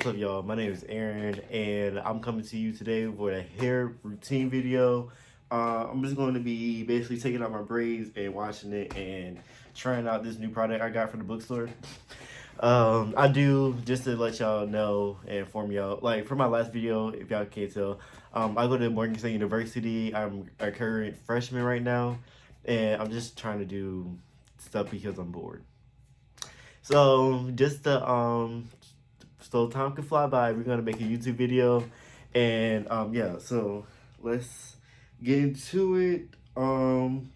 What's up, y'all? My name is Aaron, and I'm coming to you today with a hair routine video. I'm just going to be basically taking out my braids and washing it and trying out this new product I got from the bookstore. I do, just to let y'all know and inform y'all, like for my last video, if y'all can't tell, I go to Morgan State University. I'm a current freshman right now, and I'm just trying to do stuff because I'm bored. So just to so time can fly by. We're gonna make a YouTube video, and yeah. So let's get into it.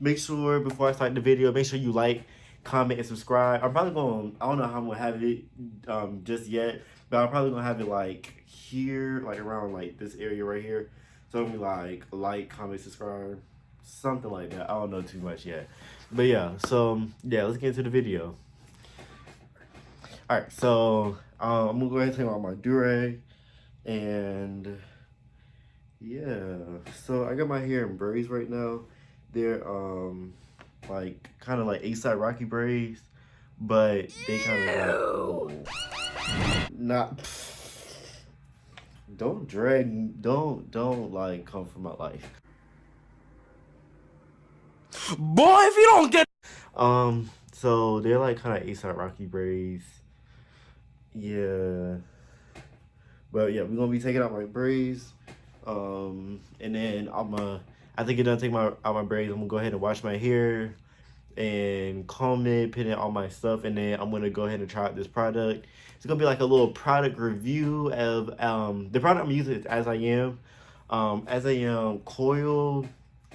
Make sure before I start the video, make sure you like, comment, and subscribe. I'm probably gonna. I don't know how I'm gonna have it just yet, but I'm probably gonna have it like here, like around like this area right here. So I'm gonna be like, comment, subscribe, something like that. I don't know too much yet, but yeah. So yeah, let's get into the video. All right, so I'm gonna go ahead and take out my durag, and yeah, so I got my hair in braids right now. They're like kind of like A-side Rocky braids, but they kind of like not. Don't drag. Don't like come from my life, Boy. If you don't get so they're like kind of A-side Rocky braids. Yeah. But yeah, we're gonna be taking out my braids. And then after I get done taking out my braids, I'm gonna go ahead and wash my hair and comb it, put in all my stuff, and then I'm gonna go ahead and try out this product. It's gonna be like a little product review of the product I'm using is As I Am coil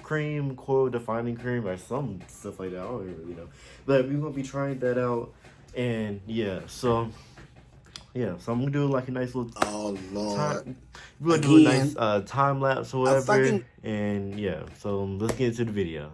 cream, coil defining cream, or some stuff like that. I don't even really know. But we're gonna be trying that out, and yeah, so I'm gonna do like a nice little we're gonna do a nice time lapse or whatever, and yeah, so let's get into the video.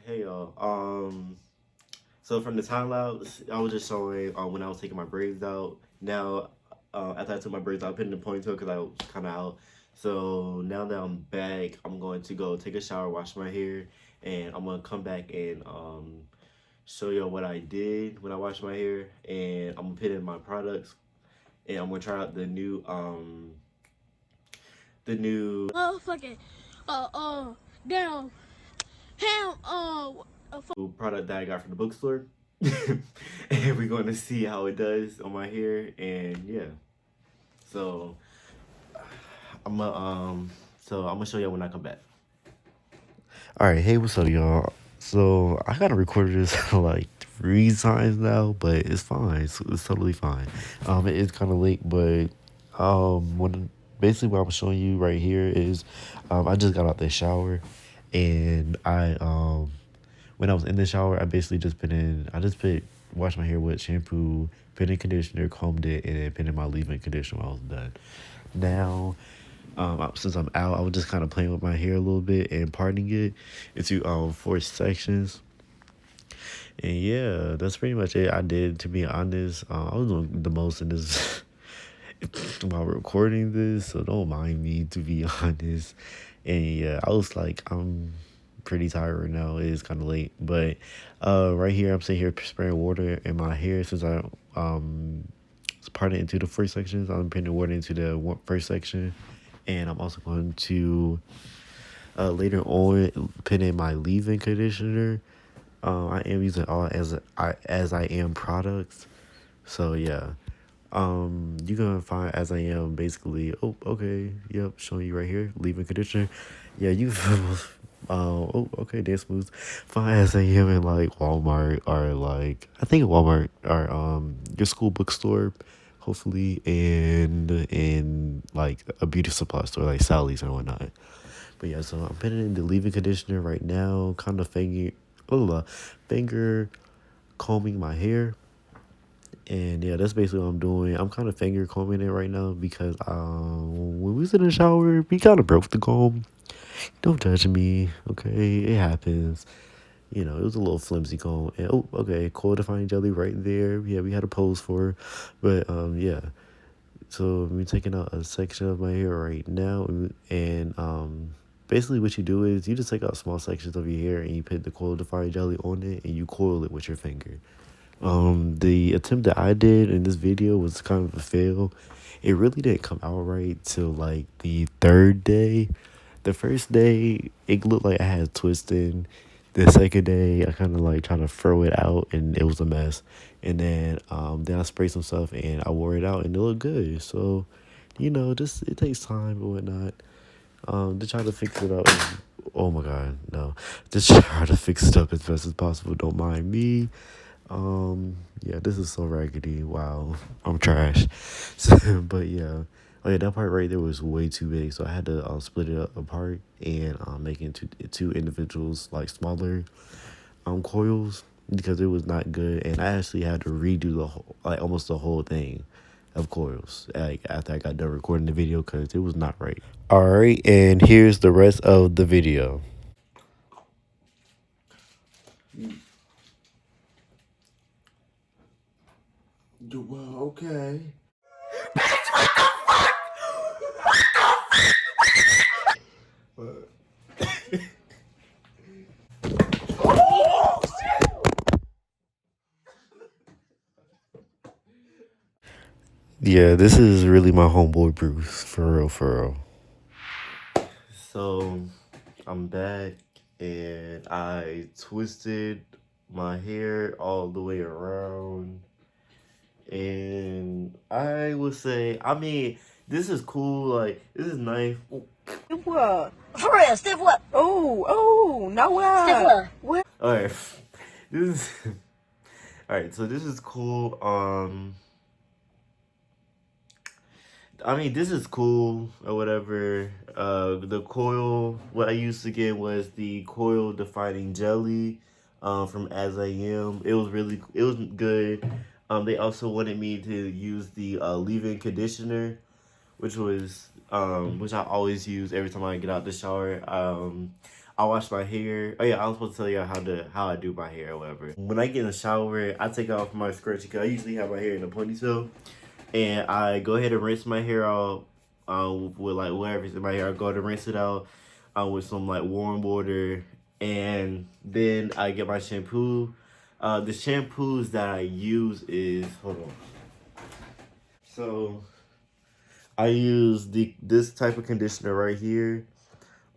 Hey y'all. So from the time lapse, I was just showing when I was taking my braids out. Now, after I took my braids out, I put in the ponytail because I was kind of out. So now that I'm back, I'm going to go take a shower, wash my hair, and I'm gonna come back and show y'all what I did when I washed my hair, and I'm gonna put in my products, and I'm gonna try out the new Oh, fuck it. Damn. Ham, product that I got from the bookstore. And we're going to see how it does on my hair, and yeah. So I'm gonna show y'all when I come back. All right, hey, what's up, y'all? So I gotta record this like 3 times now, but it's fine. It's totally fine. It is kind of late, but basically what I'm showing you right here is I just got out the shower, and when I was in the shower, I basically just washed my hair with shampoo, put in conditioner, combed it, and then put in my leave-in conditioner when I was done. Now, since I'm out, I was just kind of playing with my hair a little bit and parting it into 4 sections. And yeah, that's pretty much it I did, to be honest. I was doing the most in this while recording this, so don't mind me, to be honest. And yeah, I was like, I'm pretty tired right now. It is kind of late, but right here I'm sitting here spraying water in my hair since I parted into the 4 sections. I'm putting the water into the first section, and I'm also going to later on put in my leave-in conditioner. I am using all As I Am products, so yeah. You're gonna find As I Am basically. Oh, okay, yep, showing you right here, leave-in conditioner. Yeah, you oh, okay, that's smooth. Find As I Am in like Walmart, or like I think Walmart, or your school bookstore, hopefully, and in like a beauty supply store like Sally's or whatnot. But yeah, so I'm putting in the leave-in conditioner right now, kind of finger combing my hair. And yeah, that's basically what I'm doing. I'm kind of finger combing it right now because when we was in the shower. We kind of broke the comb. Don't judge me, okay? It happens. You know, it was a little flimsy comb. And oh, okay, coil defining jelly right there. Yeah, we had a pose for her. But yeah. So I'm taking out a section of my hair right now, and basically what you do is you just take out small sections of your hair and you put the coil defining jelly on it and you coil it with your finger. The attempt that I did in this video was kind of a fail. It really didn't come out right till like the third day. The first day, it looked like I had twisting. The second day, I kind of like trying to throw it out, and it was a mess. And then I sprayed some stuff, and I wore it out, and it looked good. So, you know, just it takes time and whatnot. To try to fix it up. Oh my God, no! Just try to fix it up as best as possible. Don't mind me. Yeah, this is so raggedy. Wow, I'm trash. So, but yeah, oh yeah, that part right there was way too big, so I had to split it up apart and make it into two individuals, like smaller coils, because it was not good, and I actually had to redo the whole, like almost the whole thing of coils, like after I got done recording the video, because it was not right. All right, and here's the rest of the video. Well, okay. Yeah, this is really my homeboy Bruce, for real, for real. So, I'm back, and I twisted my hair all the way around, and I would say, I mean, this is cool, like, this is nice. Stiff what? For real, stiff what? Oh, no what? Stiff what? Alright, this is, alright, so this is cool, I mean, this is cool or whatever. The coil, what I used to get was the coil defining jelly, from As I Am. It was it was good. They also wanted me to use the leave-in conditioner, which I always use every time I get out the shower. I wash my hair. Oh yeah, I was supposed to tell you how I do my hair or whatever. When I get in the shower, I take off my scrunchie because I usually have my hair in a ponytail. And I go ahead and rinse my hair out with like whatever's in my hair. I go ahead and rinse it out with some like warm water, and then I get my shampoo. The shampoos that I use is, hold on. So I use this type of conditioner right here.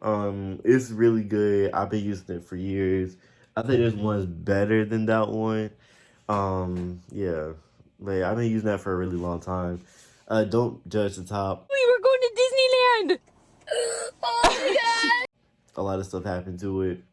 It's really good. I've been using it for years. I think there's one's better than that one. Yeah. But yeah, I've been using that for a really long time. Don't judge the top. We were going to Disneyland. Oh my God. A lot of stuff happened to it.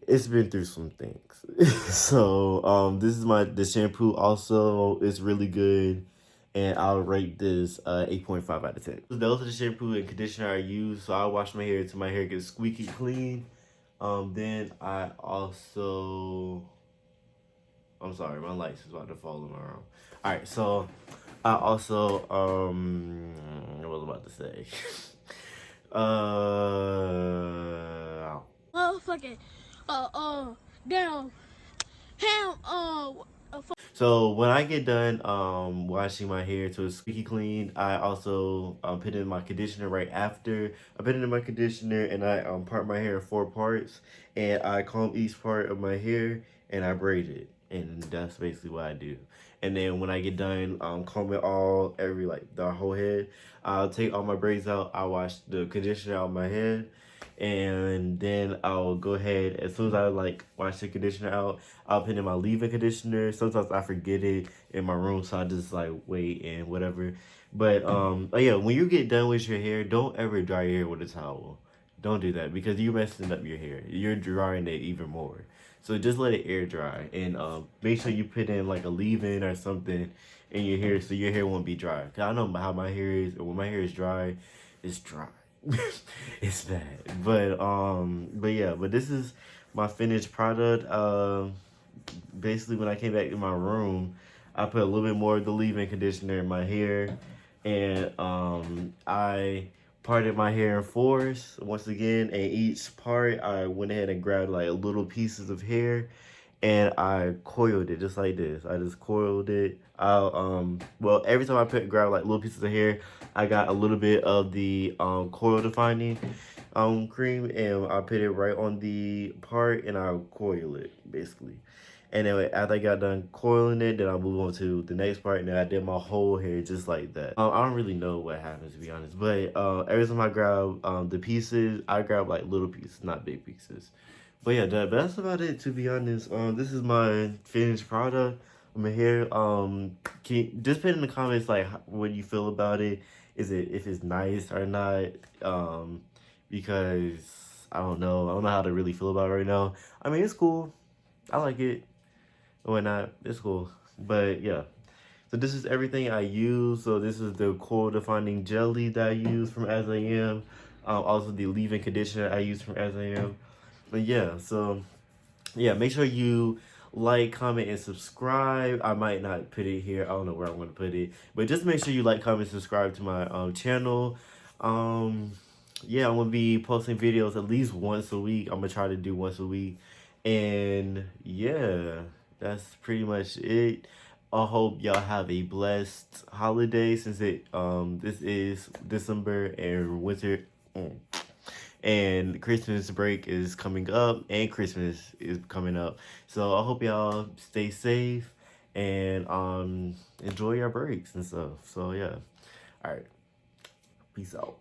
It's been through some things. So, this is the shampoo also is really good. And I'll rate this 8.5 out of 10. Those are the shampoo and conditioner I use. So I wash my hair until my hair gets squeaky clean. Then I also, I'm sorry, my lights is about to fall in my room. All right, so I also what was I about to say? Oh fucking. Damn. Ham. So when I get done washing my hair to a squeaky clean, I also put in my conditioner right after. I put it in my conditioner and I part my hair in 4 parts, and I comb each part of my hair and I braid it, and that's basically what I do. And then when I get done comb it all, like the whole head, I'll take all my braids out. I wash the conditioner out of my head, and then I'll go ahead, as soon as I like wash the conditioner out, I'll put in my leave-in conditioner. Sometimes I forget it in my room, so I just like wait and whatever. But oh yeah, when you get done with your hair, don't ever dry your hair with a towel. Don't do that, because you're messing up your hair. You're drying it even more. So just let it air dry, and make sure you put in like a leave-in or something in your hair so your hair won't be dry. Cause I know how my hair is, and when my hair is dry, it's dry. It's bad. But yeah, but this is my finished product. Basically when I came back in my room, I put a little bit more of the leave-in conditioner in my hair, and I parted my hair in fours once again, and each part I went ahead and grabbed like little pieces of hair and I coiled it just like this. I just coiled it. Well, every time I grab like little pieces of hair, I got a little bit of the coil defining cream, and I put it right on the part and I coil it basically. And then after I got done coiling it, then I move on to the next part, and then I did my whole hair just like that. I don't really know what happens, to be honest, but every time I grab the pieces, I grab like little pieces, not big pieces. But yeah, that's about it, to be honest. This is my finished product. I'm here. Just put in the comments like what you feel about it. Is it, if it's nice or not? Because I don't know. I don't know how to really feel about it right now. I mean, it's cool. I like it. Or not. It's cool. But yeah. So this is everything I use. So this is the coil defining jelly that I use from As I Am. Also the leave-in conditioner I use from As I Am. But yeah, so yeah, make sure you like, comment, and subscribe. I might not put it here. I don't know where I'm gonna put it, but just make sure you like, comment, subscribe to my channel. Yeah, I'm gonna be posting videos at least once a week. I'm gonna try to do once a week, and yeah, that's pretty much it. I hope y'all have a blessed holiday, since this is December and winter. And Christmas break is coming up, and Christmas is coming up. So I hope y'all stay safe and enjoy your breaks and stuff. So yeah. All right. Peace out.